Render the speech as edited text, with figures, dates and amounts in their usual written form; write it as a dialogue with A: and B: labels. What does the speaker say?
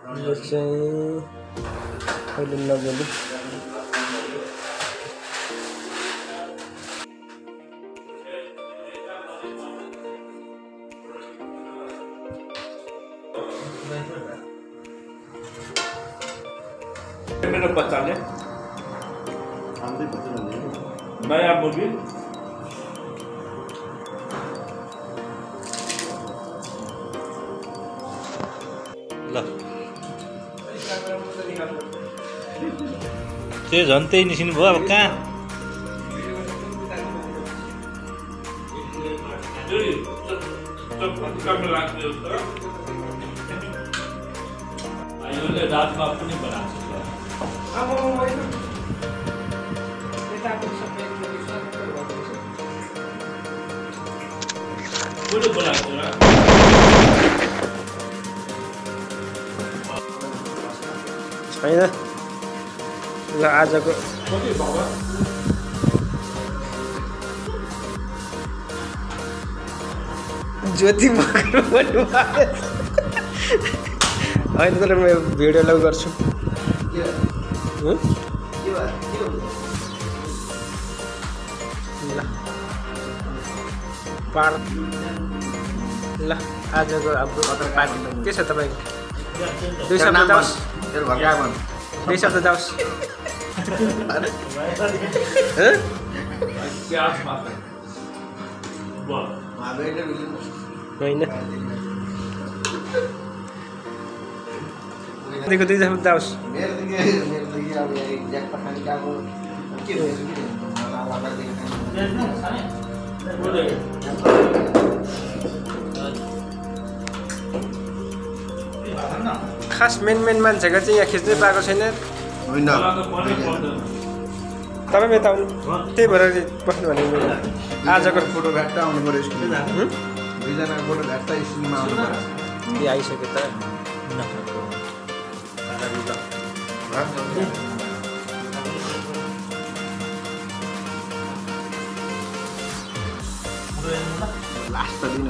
A: यो चाहिँ अहिले नबोलु
B: मेरो बच्चाले नयाँ मुभी ल त्यो झन् त्यही निस्किनु भयो अब कहाँ रातमा पनि बनाएको
A: छैन ल आजको ज्योति मगर होइन तर म भिडियो लग गर्छु ल पार ल आजको अब पार्टी के छ तपाईँको 2 शब्द जाओस् 2 शब्द जाओस् होइन देखो 2 शब्द जाओस् खास मेन मान्छेको चाहिँ यहाँ खिच्नै पाएको छैन तपाईँ यता आउनु त्यही भएर बस्नु भनेको आजको
C: फोटो घाटा आउनु पर्यो स्कुलमा दुईजना फोटो घाटा स्कुलमा आउनु पर्यो
A: आइसक्यो त
C: लास्ट दिन